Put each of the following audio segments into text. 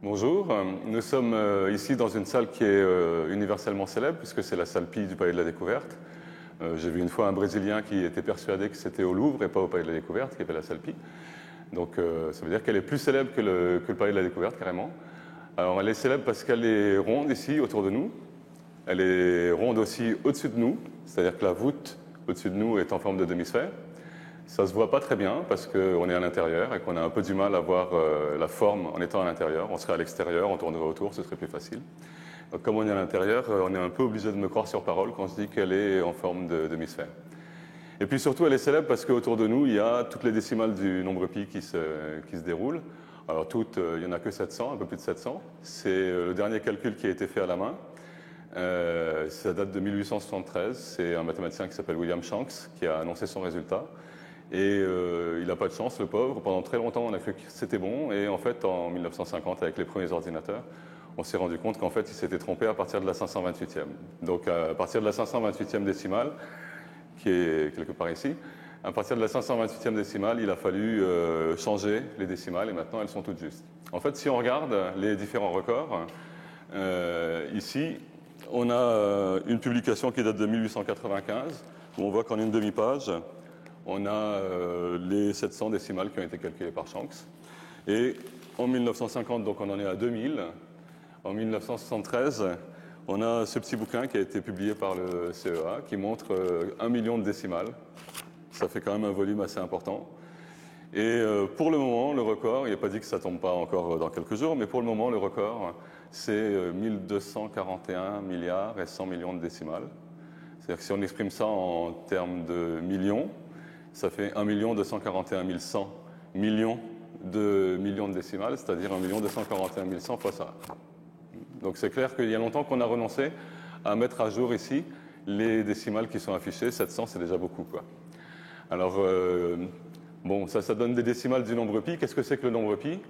Bonjour, nous sommes ici dans une salle qui est universellement célèbre puisque c'est la salle Pi du Palais de la Découverte. J'ai vu une fois un Brésilien qui était persuadé que c'était au Louvre et pas au Palais de la Découverte, qui avait la salle Pi. Donc ça veut dire qu'elle est plus célèbre que le Palais de la Découverte carrément. Alors elle est célèbre parce qu'elle est ronde ici autour de nous. Elle est ronde aussi au-dessus de nous, c'est-à-dire que la voûte au-dessus de nous est en forme de demi-sphère. Ça ne se voit pas très bien parce qu'on est à l'intérieur et qu'on a un peu du mal à voir la forme en étant à l'intérieur. On serait à l'extérieur, on tournerait autour, ce serait plus facile. Donc, comme on est à l'intérieur, on est un peu obligé de me croire sur parole quand je dis qu'elle est en forme de demi-sphère. Et puis surtout, elle est célèbre parce qu'autour de nous, il y a toutes les décimales du nombre pi qui se déroulent. Alors toutes, il n'y en a que 700, un peu plus de 700. C'est le dernier calcul qui a été fait à la main. Ça date de 1873. C'est un mathématicien qui s'appelle William Shanks qui a annoncé son résultat. Et il n'a pas de chance, le pauvre. Pendant très longtemps, on a cru que c'était bon. Et en fait, en 1950, avec les premiers ordinateurs, on s'est rendu compte qu'en fait, il s'était trompé à partir de la 528e. Donc, à partir de la 528e décimale, qui est quelque part ici, à partir de la 528e décimale, il a fallu changer les décimales et maintenant, elles sont toutes justes. En fait, si on regarde les différents records, ici, on a une publication qui date de 1895, où on voit qu'en une demi-page, on a les 700 décimales qui ont été calculées par Shanks. Et en 1950, donc on en est à 2000. En 1973, on a ce petit bouquin qui a été publié par le CEA qui montre 1 million de décimales. Ça fait quand même un volume assez important. Et pour le moment, le record, il n'est pas dit que ça ne tombe pas encore dans quelques jours, mais pour le moment, le record, c'est 1241 milliards et 100 millions de décimales. C'est-à-dire que si on exprime ça en termes de millions, ça fait 1 241 100 millions de décimales, c'est-à-dire 1 241 100 fois ça. Donc c'est clair qu'il y a longtemps qu'on a renoncé à mettre à jour ici les décimales qui sont affichées. 700, c'est déjà beaucoup, quoi. Alors, bon, ça donne des décimales du nombre pi. Qu'est-ce que c'est que le nombre pi?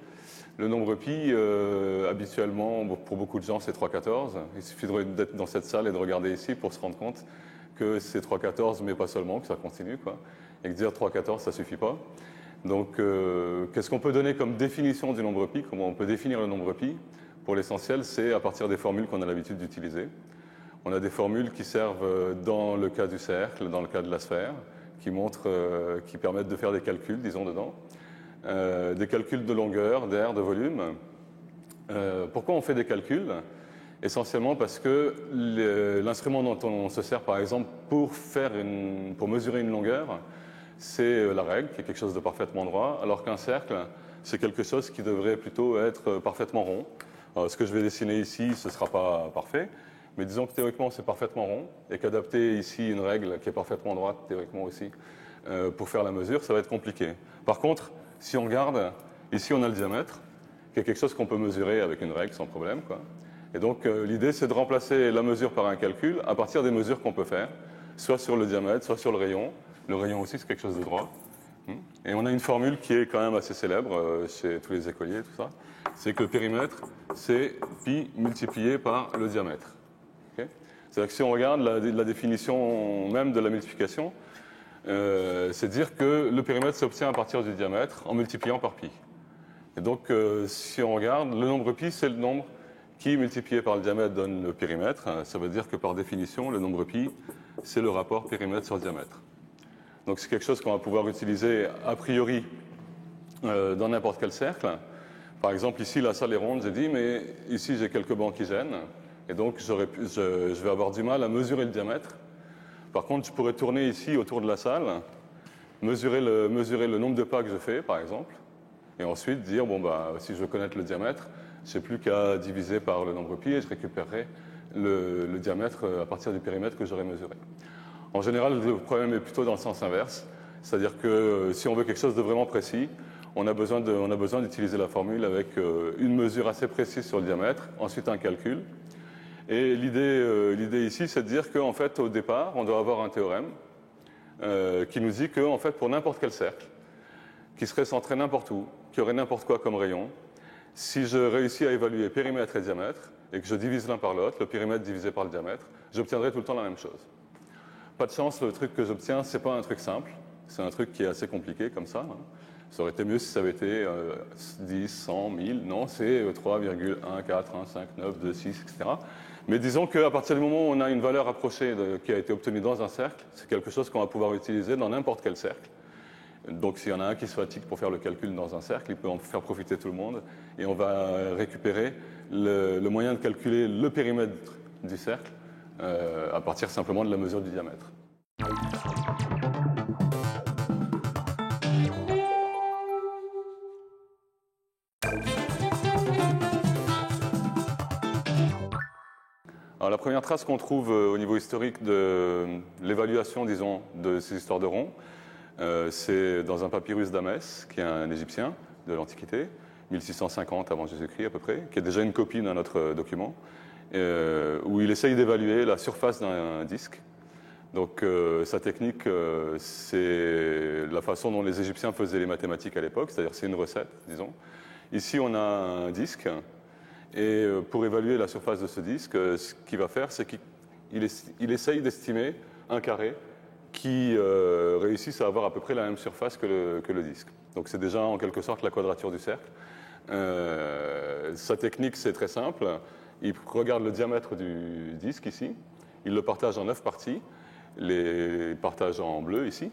Le nombre pi, habituellement, pour beaucoup de gens, c'est 3,14. Il suffit d'être dans cette salle et de regarder ici pour se rendre compte que c'est 3,14, mais pas seulement, que ça continue, quoi. Et que dire 3,14, ça ne suffit pas. Donc, qu'est-ce qu'on peut donner comme définition du nombre pi? Comment on peut définir le nombre pi? Pour l'essentiel, c'est à partir des formules qu'on a l'habitude d'utiliser. On a des formules qui servent dans le cas du cercle, dans le cas de la sphère, qui permettent de faire des calculs, disons, dedans. Des calculs de longueur, d'air, de volume. Pourquoi on fait des calculs? Essentiellement parce que l'instrument dont on se sert, par exemple, pour mesurer une longueur, c'est la règle, qui est quelque chose de parfaitement droit, alors qu'un cercle, c'est quelque chose qui devrait plutôt être parfaitement rond. Alors, ce que je vais dessiner ici, ce ne sera pas parfait, mais disons que théoriquement, c'est parfaitement rond, et qu'adapter ici une règle qui est parfaitement droite, théoriquement aussi, pour faire la mesure, ça va être compliqué. Par contre, si on regarde, ici on a le diamètre, qui est quelque chose qu'on peut mesurer avec une règle sans problème, quoi. Et donc l'idée, c'est de remplacer la mesure par un calcul à partir des mesures qu'on peut faire, soit sur le diamètre, soit sur le rayon. Le rayon aussi, c'est quelque chose de droit. Et on a une formule qui est quand même assez célèbre chez tous les écoliers, tout ça. C'est que le périmètre, c'est pi multiplié par le diamètre. Okay. C'est-à-dire que si on regarde la définition même de la multiplication, c'est dire que le périmètre s'obtient à partir du diamètre en multipliant par pi. Et donc, si on regarde, le nombre pi, c'est le nombre qui, multiplié par le diamètre, donne le périmètre. Ça veut dire que par définition, le nombre pi, c'est le rapport périmètre sur diamètre. Donc c'est quelque chose qu'on va pouvoir utiliser a priori dans n'importe quel cercle. Par exemple, ici, la salle est ronde, j'ai dit, mais ici, j'ai quelques bancs qui gênent. Et donc, je vais avoir du mal à mesurer le diamètre. Par contre, je pourrais tourner ici autour de la salle, mesurer le nombre de pas que je fais, par exemple, et ensuite dire, bon, bah, si je veux connaître le diamètre, je n'ai plus qu'à diviser par le nombre pi et je récupérerai le diamètre à partir du périmètre que j'aurais mesuré. En général, le problème est plutôt dans le sens inverse, c'est-à-dire que si on veut quelque chose de vraiment précis, on a besoin d'utiliser la formule avec une mesure assez précise sur le diamètre, ensuite un calcul. Et l'idée ici, c'est de dire qu'en fait, au départ, on doit avoir un théorème qui nous dit que, en fait, pour n'importe quel cercle, qui serait centré n'importe où, qui aurait n'importe quoi comme rayon, si je réussis à évaluer périmètre et diamètre, et que je divise l'un par l'autre, le périmètre divisé par le diamètre, j'obtiendrai tout le temps la même chose. Pas de chance, le truc que j'obtiens, c'est pas un truc simple. C'est un truc qui est assez compliqué comme ça. Ça aurait été mieux si ça avait été 10, 100, 1000. Non, c'est 3,1, 4, 1, 5, 9, 2, 6, etc. Mais disons qu'à partir du moment où on a une valeur approchée qui a été obtenue dans un cercle, c'est quelque chose qu'on va pouvoir utiliser dans n'importe quel cercle. Donc s'il y en a un qui se fatigue pour faire le calcul dans un cercle, il peut en faire profiter tout le monde. Et on va récupérer le moyen de calculer le périmètre du cercle à partir simplement de la mesure du diamètre. Alors, la première trace qu'on trouve au niveau historique de l'évaluation, disons, de ces histoires de ronds, c'est dans un papyrus d'Amès, qui est un Égyptien de l'Antiquité, 1650 avant Jésus-Christ à peu près, qui est déjà une copie d'un autre document, où il essaye d'évaluer la surface d'un disque. Donc sa technique, c'est la façon dont les Égyptiens faisaient les mathématiques à l'époque, c'est-à-dire c'est une recette, disons. Ici, on a un disque. Et pour évaluer la surface de ce disque, ce qu'il va faire, c'est qu'il essaye d'estimer un carré qui réussisse à avoir à peu près la même surface que le disque. Donc c'est déjà en quelque sorte la quadrature du cercle. Sa technique, c'est très simple. Il regarde le diamètre du disque ici, il le partage en 9 parties, il partage en bleu ici,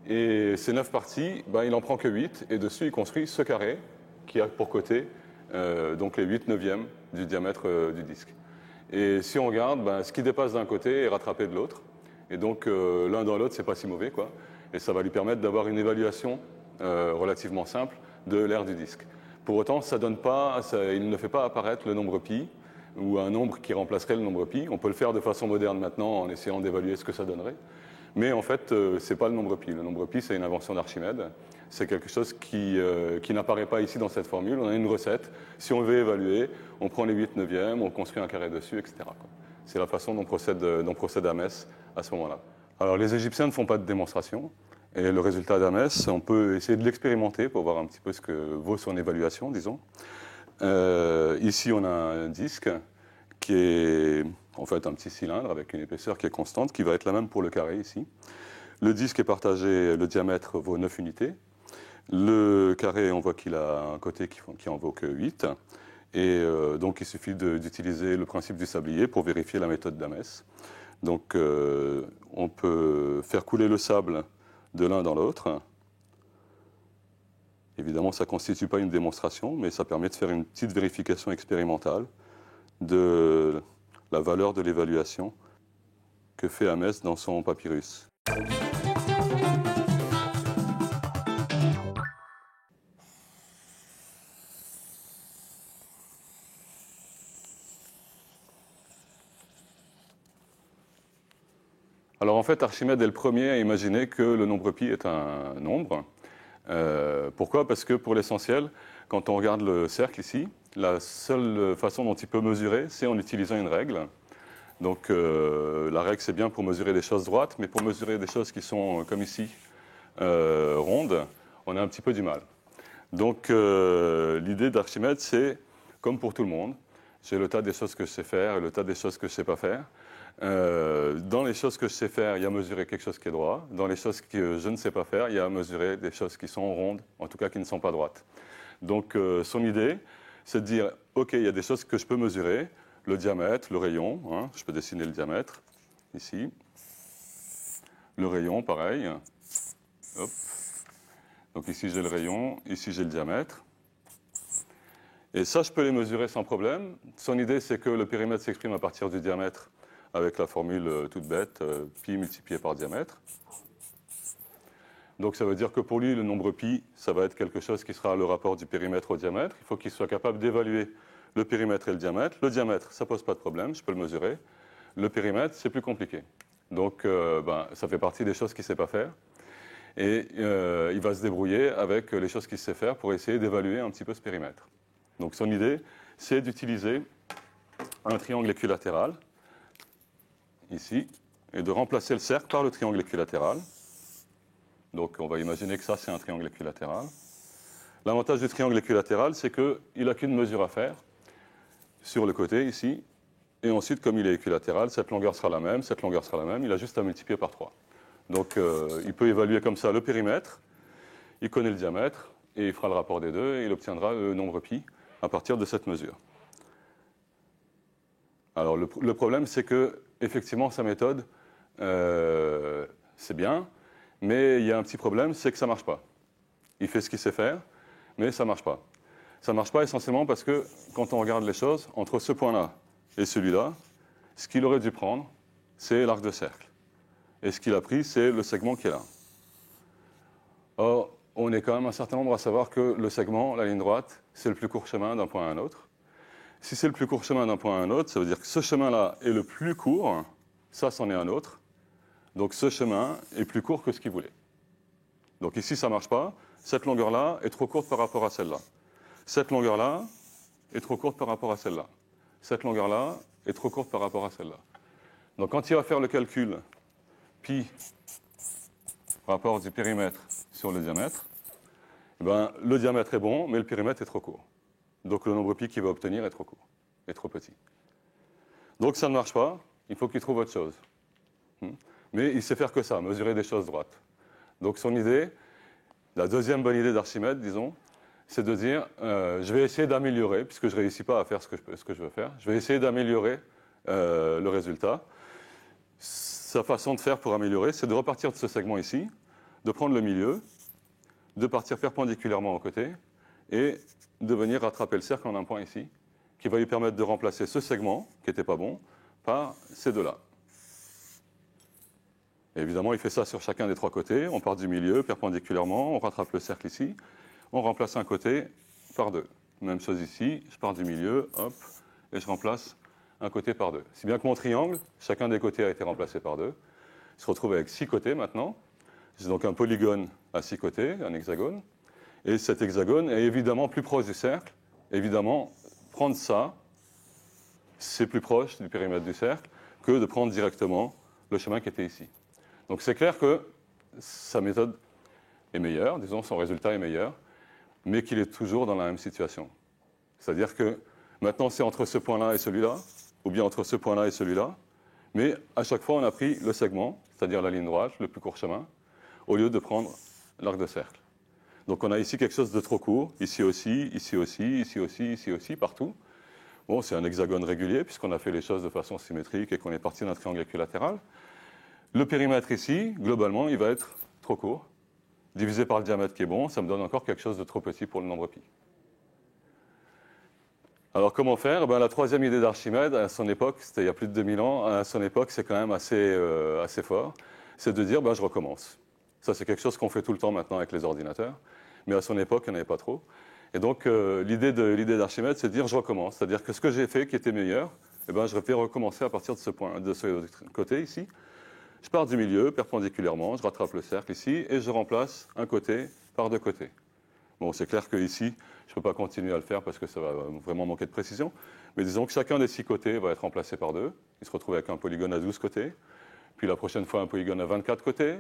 et ces 9 parties, ben, il n'en prend que 8, et dessus il construit ce carré qui a pour côté donc les 8/9 du diamètre du disque. Et si on regarde, ben, ce qui dépasse d'un côté est rattrapé de l'autre. Et donc l'un dans l'autre, c'est pas si mauvais, quoi. Et ça va lui permettre d'avoir une évaluation relativement simple de l'aire du disque. Pour autant, il ne fait pas apparaître le nombre pi ou un nombre qui remplacerait le nombre pi. On peut le faire de façon moderne maintenant en essayant d'évaluer ce que ça donnerait. Mais en fait, c'est pas le nombre pi. Le nombre pi, c'est une invention d'Archimède. C'est quelque chose qui n'apparaît pas ici dans cette formule. On a une recette. Si on veut évaluer, on prend les 8/9, on construit un carré dessus, etc. C'est la façon dont procède Amès à ce moment-là. Alors, les Égyptiens ne font pas de démonstration. Et le résultat d'Amès, on peut essayer de l'expérimenter pour voir un petit peu ce que vaut son évaluation, disons. Ici, on a un disque qui est en fait un petit cylindre avec une épaisseur qui est constante, qui va être la même pour le carré ici. Le disque est partagé, le diamètre vaut 9 unités. Le carré, on voit qu'il a un côté qui en vaut que 8. Et donc, il suffit d'utiliser le principe du sablier pour vérifier la méthode d'Amès. Donc, on peut faire couler le sable de l'un dans l'autre. Évidemment, ça ne constitue pas une démonstration, mais ça permet de faire une petite vérification expérimentale de la valeur de l'évaluation que fait Amès dans son papyrus. Alors en fait, Archimède est le premier à imaginer que le nombre pi est un nombre. Pourquoi? Parce que pour l'essentiel, quand on regarde le cercle ici, la seule façon dont il peut mesurer, c'est en utilisant une règle. Donc la règle, c'est bien pour mesurer des choses droites, mais pour mesurer des choses qui sont, comme ici, rondes, on a un petit peu du mal. Donc l'idée d'Archimède, c'est, comme pour tout le monde, j'ai le tas des choses que je sais faire et le tas des choses que je ne sais pas faire. Dans les choses que je sais faire, il y a mesurer quelque chose qui est droit. Dans les choses que je ne sais pas faire, il y a mesurer des choses qui sont rondes, en tout cas qui ne sont pas droites. Donc son idée, c'est de dire, OK, il y a des choses que je peux mesurer, le diamètre, le rayon, hein, je peux dessiner le diamètre, ici. Le rayon, pareil. Hop. Donc ici j'ai le rayon, ici j'ai le diamètre. Et ça, je peux les mesurer sans problème. Son idée, c'est que le périmètre s'exprime à partir du diamètre avec la formule toute bête, pi multiplié par diamètre. Donc ça veut dire que pour lui, le nombre pi, ça va être quelque chose qui sera le rapport du périmètre au diamètre. Il faut qu'il soit capable d'évaluer le périmètre et le diamètre. Le diamètre, ça ne pose pas de problème, je peux le mesurer. Le périmètre, c'est plus compliqué. Donc ça fait partie des choses qu'il ne sait pas faire. Et il va se débrouiller avec les choses qu'il sait faire pour essayer d'évaluer un petit peu ce périmètre. Donc son idée, c'est d'utiliser un triangle équilatéral, ici, et de remplacer le cercle par le triangle équilatéral. Donc on va imaginer que ça, c'est un triangle équilatéral. L'avantage du triangle équilatéral, c'est qu'il n'a qu'une mesure à faire sur le côté, ici. Et ensuite, comme il est équilatéral, cette longueur sera la même, cette longueur sera la même, il a juste à multiplier par 3. Donc il peut évaluer comme ça le périmètre, il connaît le diamètre, et il fera le rapport des deux, et il obtiendra le nombre pi à partir de cette mesure. Alors le problème, c'est que effectivement sa méthode, c'est bien, mais il y a un petit problème, c'est que ça ne marche pas. Il fait ce qu'il sait faire, mais ça ne marche pas. Ça ne marche pas essentiellement parce que quand on regarde les choses, entre ce point-là et celui-là, ce qu'il aurait dû prendre, c'est l'arc de cercle. Et ce qu'il a pris, c'est le segment qui est là. Or, on est quand même un certain nombre à savoir que le segment, la ligne droite, c'est le plus court chemin d'un point à un autre. Si c'est le plus court chemin d'un point à un autre, ça veut dire que ce chemin-là est le plus court, ça, c'en est un autre. Donc ce chemin est plus court que ce qu'il voulait. Donc ici, ça ne marche pas. Cette longueur-là est trop courte par rapport à celle-là. Cette longueur-là est trop courte par rapport à celle-là. Cette longueur-là est trop courte par rapport à celle-là. Donc quand il va faire le calcul pi rapport du périmètre sur le diamètre, eh ben, le diamètre est bon, mais le périmètre est trop court. Donc le nombre pi qu'il va obtenir est trop court, est trop petit. Donc ça ne marche pas, il faut qu'il trouve autre chose. Mais il sait faire que ça, mesurer des choses droites. Donc son idée, la deuxième bonne idée d'Archimède, disons, c'est de dire, je vais essayer d'améliorer, puisque je ne réussis pas à faire ce que je veux faire, je vais essayer d'améliorer le résultat. Sa façon de faire pour améliorer, c'est de repartir de ce segment ici, de prendre le milieu, de partir perpendiculairement aux côtés, et de venir rattraper le cercle en un point ici, qui va lui permettre de remplacer ce segment, qui n'était pas bon, par ces deux-là. Et évidemment, il fait ça sur chacun des trois côtés. On part du milieu, perpendiculairement, on rattrape le cercle ici, on remplace un côté par deux. Même chose ici, je pars du milieu, hop, et je remplace un côté par deux. Si bien que mon triangle, chacun des côtés a été remplacé par deux. Il se retrouve avec 6 côtés maintenant. C'est donc un polygone à 6 côtés, un hexagone. Et cet hexagone est évidemment plus proche du cercle. Évidemment, prendre ça, c'est plus proche du périmètre du cercle que de prendre directement le chemin qui était ici. Donc c'est clair que sa méthode est meilleure, disons son résultat est meilleur, mais qu'il est toujours dans la même situation. C'est-à-dire que maintenant c'est entre ce point-là et celui-là, ou bien entre ce point-là et celui-là, mais à chaque fois on a pris le segment, c'est-à-dire la ligne droite, le plus court chemin, au lieu de prendre l'arc de cercle. Donc on a ici quelque chose de trop court, ici aussi, ici aussi, ici aussi, ici aussi, partout. Bon, c'est un hexagone régulier, puisqu'on a fait les choses de façon symétrique et qu'on est parti d'un triangle équilatéral. Le périmètre ici, globalement, il va être trop court. Divisé par le diamètre qui est bon, ça me donne encore quelque chose de trop petit pour le nombre pi. Alors comment faire? La troisième idée d'Archimède, à son époque, c'était il y a plus de 2000 ans, à son époque, c'est quand même assez fort, c'est de dire, je recommence. Ça, c'est quelque chose qu'on fait tout le temps maintenant avec les ordinateurs, mais à son époque, il n'y en avait pas trop. Et donc, l'idée d'Archimède, c'est de dire, je recommence. C'est-à-dire que ce que j'ai fait, qui était meilleur, je vais recommencer à partir de ce point, de ce côté ici. Je pars du milieu, perpendiculairement, je rattrape le cercle ici, et je remplace un côté par deux côtés. Bon, c'est clair qu'ici, je ne peux pas continuer à le faire parce que ça va vraiment manquer de précision, mais disons que chacun des 6 côtés va être remplacé par deux. Il se retrouve avec un polygone à 12 côtés, puis la prochaine fois un polygone à 24 côtés,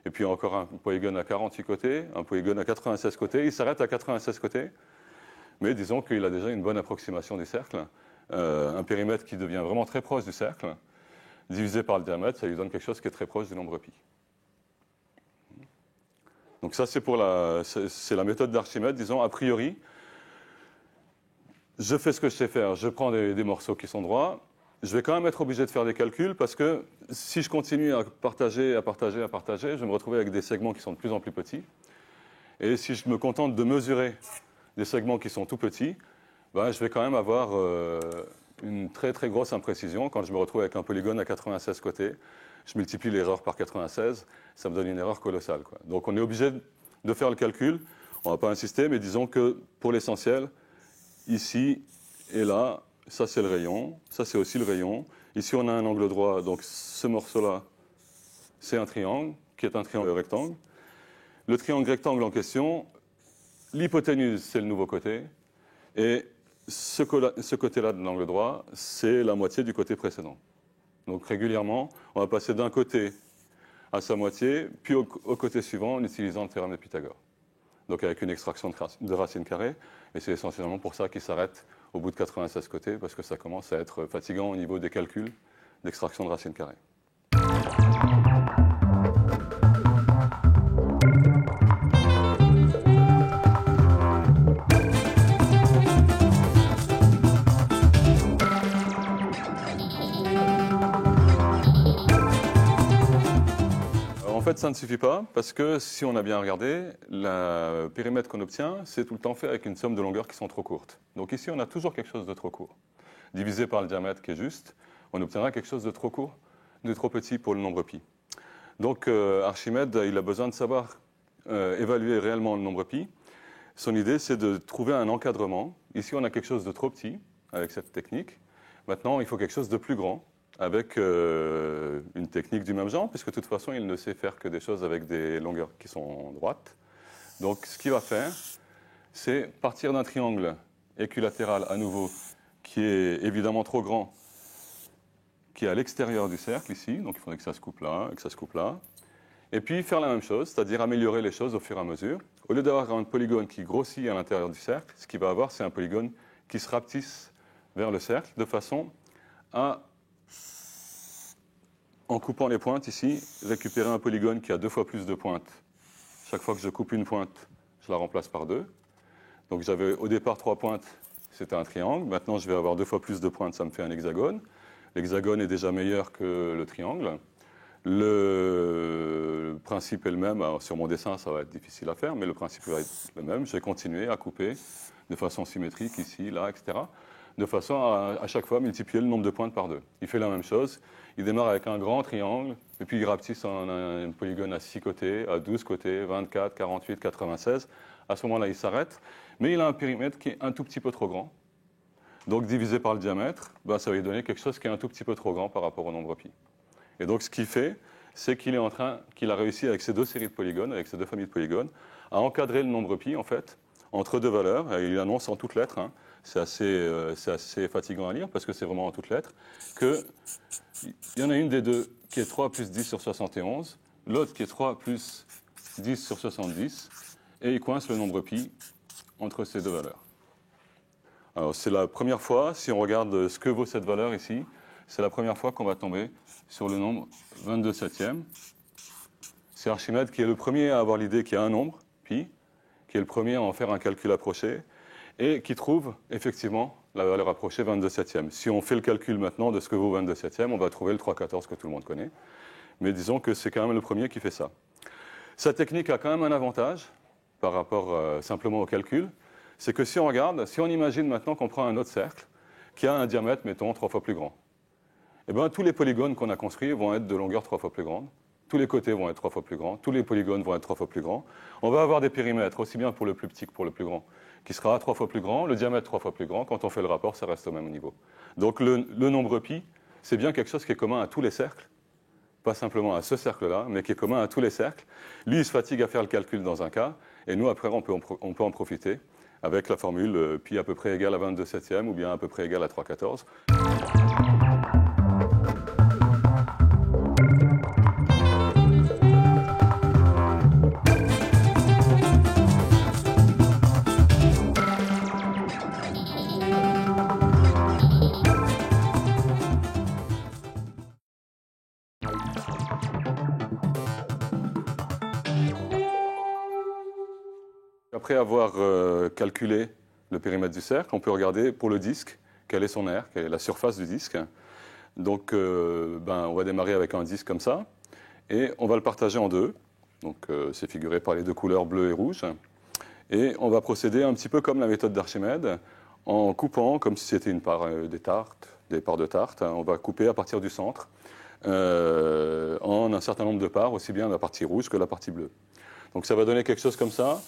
et puis encore un polygone à 48 côtés, un polygone à 96 côtés. Il s'arrête à 96 côtés, mais disons qu'il a déjà une bonne approximation du cercle, un périmètre qui devient vraiment très proche du cercle, divisé par le diamètre, ça lui donne quelque chose qui est très proche du nombre pi. Donc ça, c'est la méthode d'Archimède, disons, a priori. Je fais ce que je sais faire, je prends des morceaux qui sont droits. Je vais quand même être obligé de faire des calculs parce que si je continue à partager, je vais me retrouver avec des segments qui sont de plus en plus petits. Et si je me contente de mesurer des segments qui sont tout petits, je vais quand même avoir une très très grosse imprécision. Quand je me retrouve avec un polygone à 96 côtés, je multiplie l'erreur par 96, ça me donne une erreur colossale, quoi. Donc on est obligé de faire le calcul, on ne va pas insister, mais disons que pour l'essentiel, ici et là, ça c'est le rayon, ça c'est aussi le rayon. Ici on a un angle droit, donc ce morceau-là, c'est un triangle, qui est un triangle rectangle. Le triangle rectangle en question, l'hypoténuse c'est le nouveau côté, et ce côté-là de l'angle droit, c'est la moitié du côté précédent. Donc régulièrement, on va passer d'un côté à sa moitié, puis au côté suivant en utilisant le théorème de Pythagore. Donc avec une extraction de racine carrée, et c'est essentiellement pour ça qu'il s'arrête au bout de 96 côtés, parce que ça commence à être fatigant au niveau des calculs d'extraction de racine carrée. fait, ça ne suffit pas, parce que si on a bien regardé, le périmètre qu'on obtient, c'est tout le temps fait avec une somme de longueurs qui sont trop courtes. Donc ici, on a toujours quelque chose de trop court. Divisé par le diamètre qui est juste, on obtiendra quelque chose de trop court, de trop petit pour le nombre pi. Donc Archimède, il a besoin de savoir évaluer réellement le nombre pi. Son idée, c'est de trouver un encadrement. Ici, on a quelque chose de trop petit avec cette technique. Maintenant, il faut quelque chose de plus grand avec une technique du même genre, puisque de toute façon, il ne sait faire que des choses avec des longueurs qui sont droites. Donc, ce qu'il va faire, c'est partir d'un triangle équilatéral à nouveau, qui est évidemment trop grand, qui est à l'extérieur du cercle ici. Donc, il faudrait que ça se coupe là, et que ça se coupe là. Et puis, faire la même chose, c'est-à-dire améliorer les choses au fur et à mesure. Au lieu d'avoir un polygone qui grossit à l'intérieur du cercle, ce qu'il va avoir, c'est un polygone qui se rapetisse vers le cercle, de façon à, en coupant les pointes ici, récupérer un polygone qui a 2 fois plus de pointes. Chaque fois que je coupe une pointe, je la remplace par 2. Donc j'avais au départ 3 pointes, c'était un triangle. Maintenant, je vais avoir 2 fois plus de pointes, ça me fait un hexagone. L'hexagone est déjà meilleur que le triangle. Le principe est le même. Alors, sur mon dessin, ça va être difficile à faire, mais le principe va être le même. Je vais continuer à couper de façon symétrique ici, là, etc. De façon à chaque fois multiplier le nombre de pointes par 2. Il fait la même chose. Il démarre avec un grand triangle, et puis il rapetisse en un polygone à 6 côtés, à 12 côtés, 24, 48, 96. À ce moment-là, il s'arrête. Mais il a un périmètre qui est un tout petit peu trop grand. Donc, divisé par le diamètre, ça va lui donner quelque chose qui est un tout petit peu trop grand par rapport au nombre pi. Et donc, ce qu'il fait, c'est qu'il a réussi avec ces 2 séries de polygones, avec ces 2 familles de polygones, à encadrer le nombre pi, en fait, entre 2 valeurs. Et il annonce en toutes lettres, c'est assez fatigant à lire parce que c'est vraiment en toutes lettres, qu'il y en a une des deux qui est 3 plus 10 sur 71, l'autre qui est 3 plus 10 sur 70, et il coince le nombre pi entre ces 2 valeurs. Alors, c'est la première fois, si on regarde ce que vaut cette valeur ici, c'est la première fois qu'on va tomber sur le nombre 22 septièmes. C'est Archimède qui est le premier à avoir l'idée qu'il y a un nombre, pi, qui est le premier à en faire un calcul approché, et qui trouve effectivement la valeur approchée 22 septièmes. Si on fait le calcul maintenant de ce que vaut 22 septièmes, on va trouver le 3,14 que tout le monde connaît. Mais disons que c'est quand même le premier qui fait ça. Sa technique a quand même un avantage par rapport simplement au calcul, c'est que si on regarde, si on imagine maintenant qu'on prend un autre cercle qui a un diamètre, mettons, 3 fois plus grand, eh bien, tous les polygones qu'on a construits vont être de longueur 3 fois plus grande. Tous les côtés vont être 3 fois plus grands. Tous les polygones vont être 3 fois plus grands. On va avoir des périmètres, aussi bien pour le plus petit que pour le plus grand, qui sera 3 fois plus grand, le diamètre 3 fois plus grand. Quand on fait le rapport, ça reste au même niveau. Donc le nombre pi, c'est bien quelque chose qui est commun à tous les cercles, pas simplement à ce cercle-là, mais qui est commun à tous les cercles. Lui, il se fatigue à faire le calcul dans un cas, et nous, après, on peut en profiter avec la formule pi à peu près égale à 22 septièmes ou bien à peu près égale à 3,14. Après avoir calculé le périmètre du cercle, on peut regarder pour le disque quel est son aire, quelle est la surface du disque. Donc on va démarrer avec un disque comme ça et on va le partager en deux. Donc c'est figuré par les 2 couleurs bleu et rouge. Et on va procéder un petit peu comme la méthode d'Archimède en coupant comme si c'était une part des parts de tarte. On va couper à partir du centre en un certain nombre de parts, aussi bien la partie rouge que la partie bleue. Donc ça va donner quelque chose comme ça,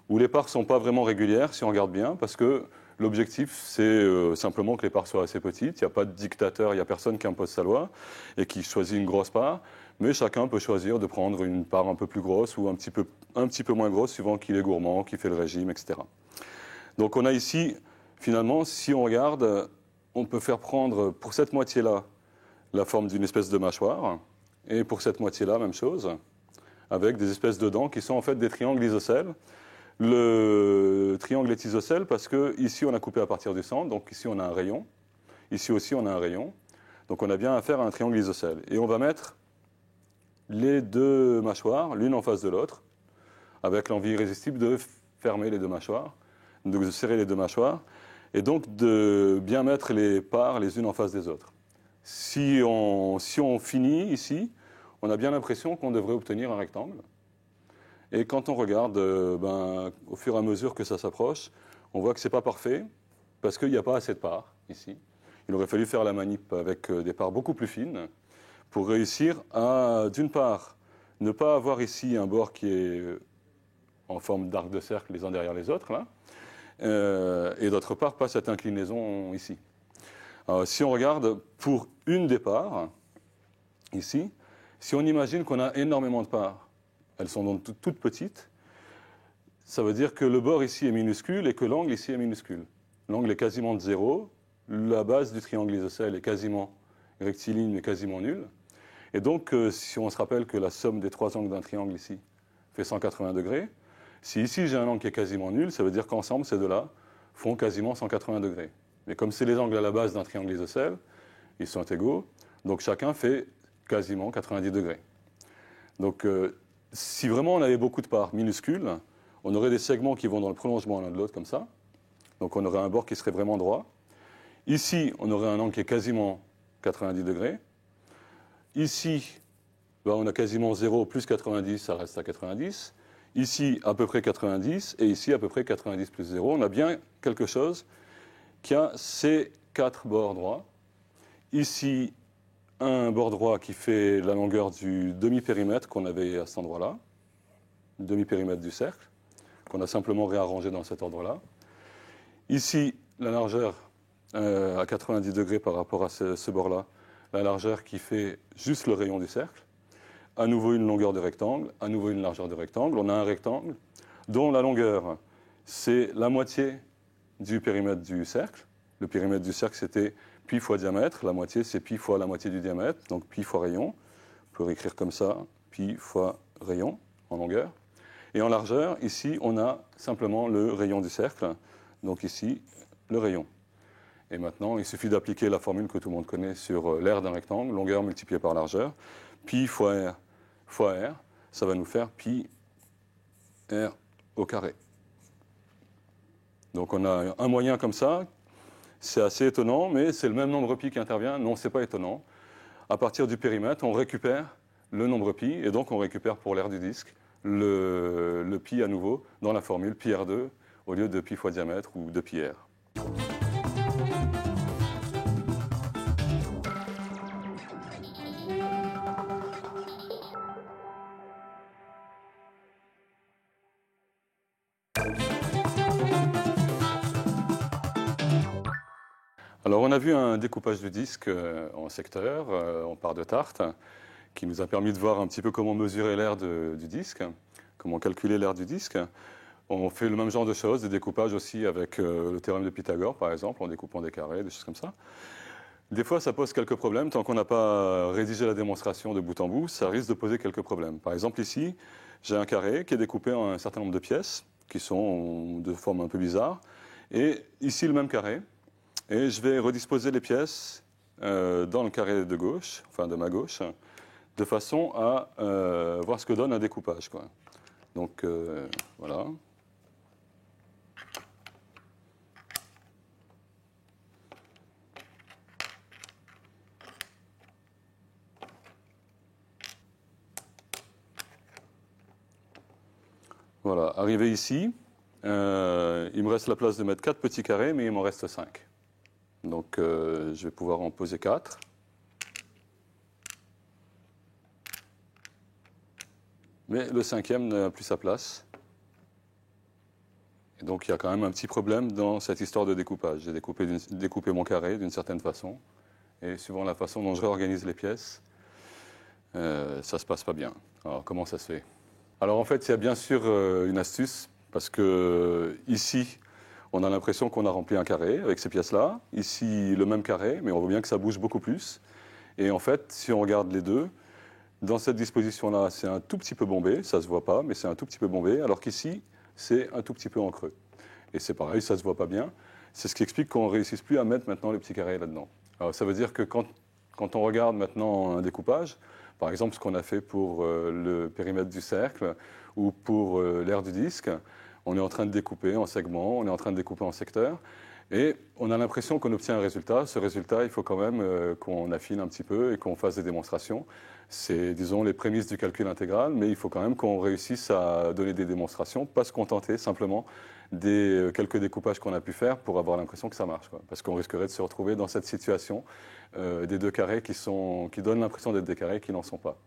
où les parts ne sont pas vraiment régulières, si on regarde bien, parce que l'objectif, c'est simplement que les parts soient assez petites. Il n'y a pas de dictateur, il n'y a personne qui impose sa loi et qui choisit une grosse part, mais chacun peut choisir de prendre une part un peu plus grosse ou un petit peu moins grosse, suivant qu'il est gourmand, qui fait le régime, etc. Donc on a ici, finalement, si on regarde, on peut faire prendre, pour cette moitié-là, la forme d'une espèce de mâchoire, et pour cette moitié-là, même chose, avec des espèces de dents qui sont en fait des triangles isocèles. Le triangle est isocèle parce qu'ici on a coupé à partir du centre, donc ici on a un rayon, ici aussi on a un rayon, donc on a bien affaire à un triangle isocèle. Et on va mettre les 2 mâchoires, l'une en face de l'autre, avec l'envie irrésistible de fermer les 2 mâchoires, de serrer les 2 mâchoires, et donc de bien mettre les parts les unes en face des autres. Si on finit ici, on a bien l'impression qu'on devrait obtenir un rectangle. Et quand on regarde, au fur et à mesure que ça s'approche, on voit que ce n'est pas parfait, parce qu'il n'y a pas assez de parts ici. Il aurait fallu faire la manip avec des parts beaucoup plus fines pour réussir à, d'une part, ne pas avoir ici un bord qui est en forme d'arc de cercle les uns derrière les autres, là, et d'autre part, pas cette inclinaison ici. Alors, si on regarde pour une des parts, ici, si on imagine qu'on a énormément de parts, elles sont donc toutes petites, ça veut dire que le bord ici est minuscule et que l'angle ici est minuscule. L'angle est quasiment de 0, la base du triangle isocèle est quasiment rectiligne mais quasiment nulle. Et donc, si on se rappelle que la somme des trois angles d'un triangle ici fait 180 degrés, si ici j'ai un angle qui est quasiment nul, ça veut dire qu'ensemble ces deux-là font quasiment 180 degrés. Mais comme c'est les angles à la base d'un triangle isocèle, ils sont égaux, donc chacun fait quasiment 90 degrés. Donc, si vraiment on avait beaucoup de parts minuscules, on aurait des segments qui vont dans le prolongement l'un de l'autre comme ça. Donc on aurait un bord qui serait vraiment droit. Ici, on aurait un angle qui est quasiment 90 degrés. Ici, on a quasiment 0 plus 90, ça reste à 90. Ici, à peu près 90. Et ici, à peu près 90 plus 0. On a bien quelque chose qui a ces quatre bords droits. Ici, un bord droit qui fait la longueur du demi-périmètre qu'on avait à cet endroit-là, demi-périmètre du cercle, qu'on a simplement réarrangé dans cet ordre-là. Ici, la largeur à 90 degrés par rapport à ce bord-là, la largeur qui fait juste le rayon du cercle. À nouveau une longueur de rectangle, à nouveau une largeur de rectangle. On a un rectangle dont la longueur, c'est la moitié du périmètre du cercle. Le périmètre du cercle, c'était pi fois diamètre. La moitié, c'est pi fois la moitié du diamètre, donc pi fois rayon. On peut réécrire comme ça, pi fois rayon en longueur. Et en largeur, ici, on a simplement le rayon du cercle. Donc ici, le rayon. Et maintenant, il suffit d'appliquer la formule que tout le monde connaît sur l'aire d'un rectangle, longueur multipliée par largeur. Pi fois R, ça va nous faire pi R au carré. Donc on a un moyen comme ça. C'est assez étonnant, mais c'est le même nombre pi qui intervient. Non, ce n'est pas étonnant. À partir du périmètre, on récupère le nombre pi, et donc on récupère pour l'aire du disque le pi à nouveau dans la formule pi R2 au lieu de pi fois diamètre ou de pi R. Alors on a vu un découpage du disque en secteurs, en part de tarte, qui nous a permis de voir un petit peu comment mesurer l'aire du disque, comment calculer l'aire du disque. On fait le même genre de choses, des découpages aussi avec le théorème de Pythagore par exemple, en découpant des carrés, des choses comme ça. Des fois ça pose quelques problèmes, tant qu'on n'a pas rédigé la démonstration de bout en bout, ça risque de poser quelques problèmes. Par exemple ici, j'ai un carré qui est découpé en un certain nombre de pièces, qui sont de forme un peu bizarre, et ici le même carré. Et je vais redisposer les pièces dans le carré de gauche, enfin de ma gauche, de façon à voir ce que donne un découpage, quoi. Donc voilà. Voilà, arrivé ici, il me reste la place de mettre 4 petits carrés, mais il m'en reste 5. Donc je vais pouvoir en poser 4. Mais le cinquième n'a plus sa place. Et donc il y a quand même un petit problème dans cette histoire de découpage. J'ai découpé mon carré d'une certaine façon. Et suivant la façon dont je réorganise les pièces, ça se passe pas bien. Alors comment ça se fait? Alors en fait, il y a bien sûr une astuce, parce que ici, on a l'impression qu'on a rempli un carré avec ces pièces-là. Ici, le même carré, mais on voit bien que ça bouge beaucoup plus. Et en fait, si on regarde les deux, dans cette disposition-là, c'est un tout petit peu bombé, ça ne se voit pas, mais c'est un tout petit peu bombé, alors qu'ici, c'est un tout petit peu en creux. Et c'est pareil, ça ne se voit pas bien. C'est ce qui explique qu'on ne réussisse plus à mettre maintenant les petits carrés là-dedans. Alors ça veut dire que quand on regarde maintenant un découpage, par exemple ce qu'on a fait pour le périmètre du cercle ou pour l'aire du disque, on est en train de découper en segments, on est en train de découper en secteurs. Et on a l'impression qu'on obtient un résultat. Ce résultat, il faut quand même qu'on affine un petit peu et qu'on fasse des démonstrations. C'est, disons, les prémices du calcul intégral, mais il faut quand même qu'on réussisse à donner des démonstrations, pas se contenter simplement des quelques découpages qu'on a pu faire pour avoir l'impression que ça marche, quoi. Parce qu'on risquerait de se retrouver dans cette situation des deux carrés qui donnent l'impression d'être des carrés qui n'en sont pas.